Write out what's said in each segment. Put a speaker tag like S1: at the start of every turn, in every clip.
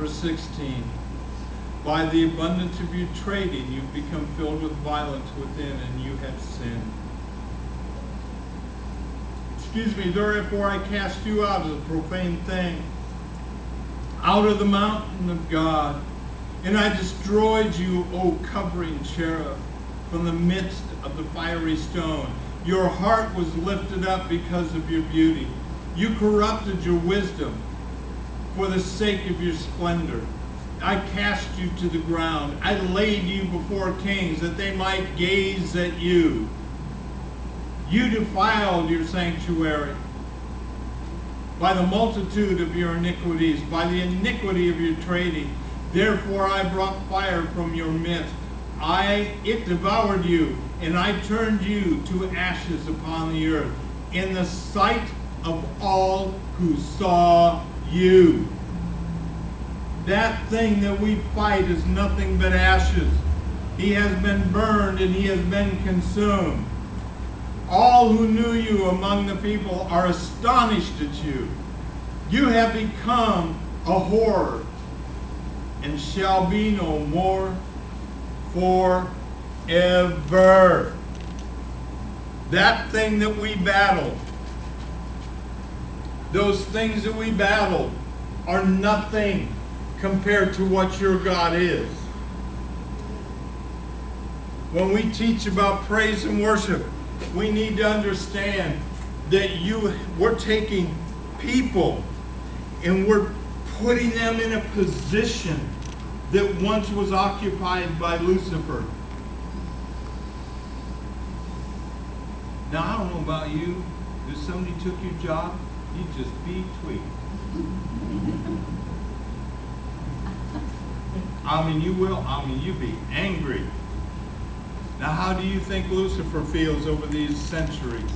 S1: Verse 16. By the abundance of your trading, you've become filled with violence within, and you have sinned. Excuse me, therefore I cast you out as a profane thing, out of the mountain of God. And I destroyed you, O covering cherub, from the midst of the fiery stone. Your heart was lifted up because of your beauty. You corrupted your wisdom for the sake of your splendor. I cast you to the ground. I laid you before kings that they might gaze at you. You defiled your sanctuary by the multitude of your iniquities, by the iniquity of your trading. Therefore I brought fire from your midst. It devoured you, and I turned you to ashes upon the earth, in the sight of all who saw you. That thing that we fight is nothing but ashes. He has been burned and he has been consumed. All who knew you among the people are astonished at you. You have become a horror and shall be no more forever. That thing that we battled, those things that we battled are nothing compared to what your God is. When we teach about praise and worship, we need to understand that we're taking people and we're putting them in a position that once was occupied by Lucifer. Now, I don't know about you. If somebody took your job, you'd just be tweaked. You'd be angry. Now, how do you think Lucifer feels over these centuries?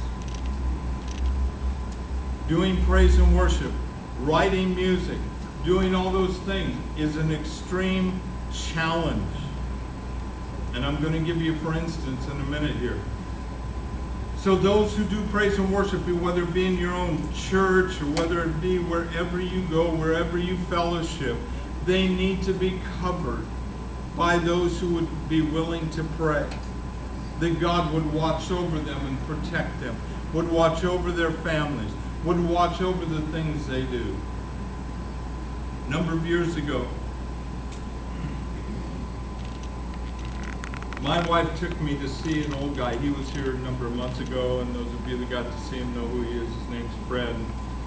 S1: Doing praise and worship, writing music, doing all those things is an extreme challenge. And I'm going to give you, for instance, in a minute here. So those who do praise and worship, whether it be in your own church or whether it be wherever you go, wherever you fellowship, they need to be covered by those who would be willing to pray. That God would watch over them and protect them, would watch over their families, would watch over the things they do. A number of years ago, my wife took me to see an old guy. He was here a number of months ago, and those of you that got to see him know who he is. His name's Fred,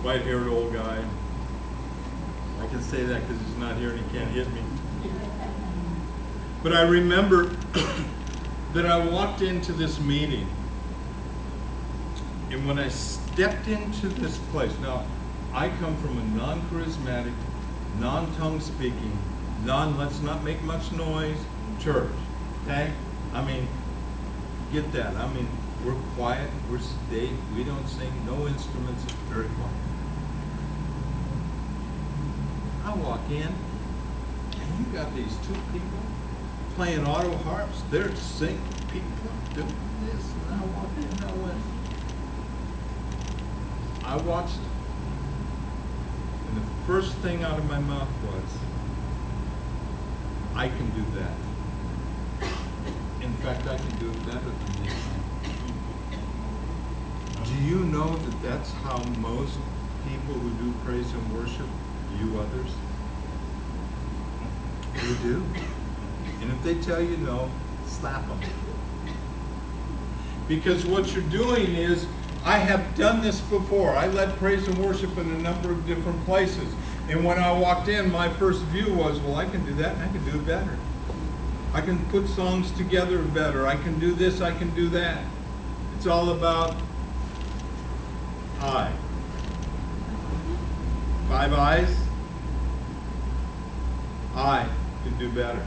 S1: white-haired old guy. I can say that because he's not here and he can't hit me. But I remember that I walked into this meeting, and when I stepped into this place, now I come from a non-charismatic, non-tongue speaking, let's not make much noise church, okay? I mean, get that. I mean, we're quiet, we're sedate, we don't sing, no instruments, it's very quiet. I walk in, and you got these two people playing auto harps, they're singing, people doing this, and I walked in and I watched it. And the first thing out of my mouth was, I can do that. In fact, I can do it better than this. Do you know that that's how most people who do praise and worship view others? They do. And if they tell you no, slap them. Because what you're doing is, I have done this before. I led praise and worship in a number of different places. And when I walked in, my first view was, well, I can do that and I can do it better. I can put songs together better. I can do this, I can do that. It's all about I. 5 eyes. I can do better.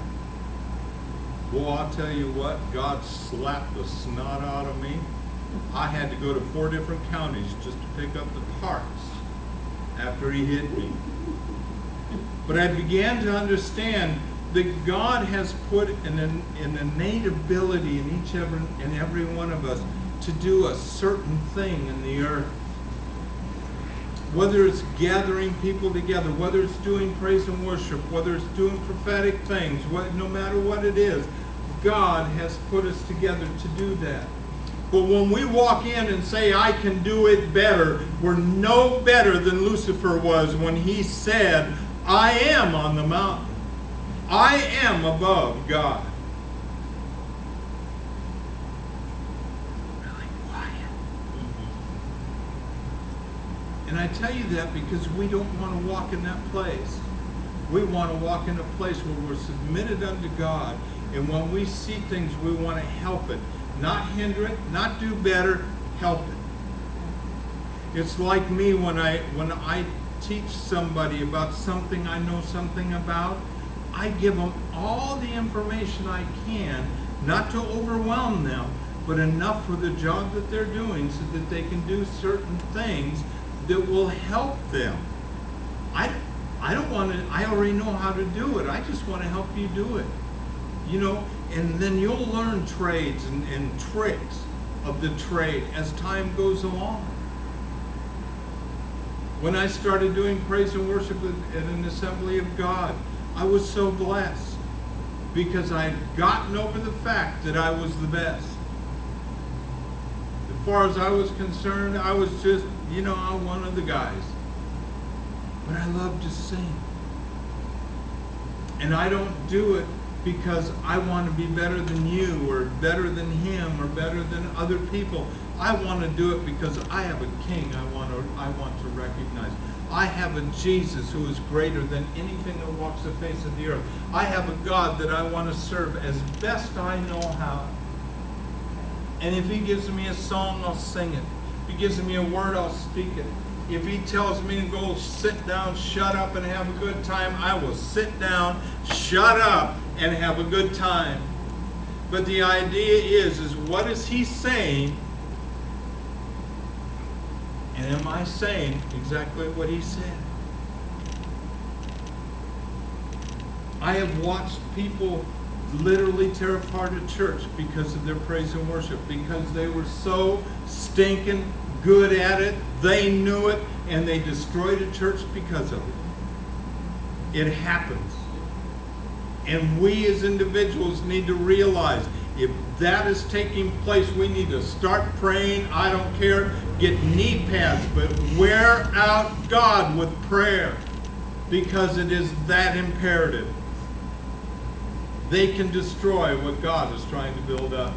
S1: Well, I'll tell you what, God slapped the snot out of me. I had to go to 4 different counties just to pick up the parts after he hit me. But I began to understand that God has put an innate ability in each and every one of us to do a certain thing in the earth. whether it's gathering people together, whether it's doing praise and worship, whether it's doing prophetic things, no matter what it is, God has put us together to do that. But when we walk in and say, I can do it better, we're no better than Lucifer was when he said, I am on the mountain. I am above God. Really quiet. And I tell you that because we don't want to walk in that place. We want to walk in a place where we're submitted unto God. And when we see things, we want to help it. Not hinder it, not do better, help it. It's like me when I teach somebody about something I know something about, I give them all the information I can, not to overwhelm them, but enough for the job that they're doing so that they can do certain things that will help them. I don't want to, I already know how to do it. I just want to help you do it. You know, and then you'll learn trades and tricks of the trade as time goes along. When I started doing praise and worship at an Assembly of God, I was so blessed because I had gotten over the fact that I was the best. As far as I was concerned, I was just, you know, one of the guys. But I love to sing. And I don't do it because I want to be better than you or better than him or better than other people. I want to do it because I have a king I want to recognize. I have a Jesus who is greater than anything that walks the face of the earth. I have a God that I want to serve as best I know how. And if he gives me a song, I'll sing it. If he gives me a word, I'll speak it. If he tells me to go sit down, shut up, and have a good time, I will sit down, shut up, and have a good time. But the idea is what is he saying? And am I saying exactly what he said? I have watched people literally tear apart a church because of their praise and worship, because they were so stinking good at it, they knew it, and they destroyed a church because of it. It happens. And we as individuals need to realize if that is taking place, we need to start praying. I don't care. Get knee pads, but wear out God with prayer because it is that imperative. They can destroy what God is trying to build up.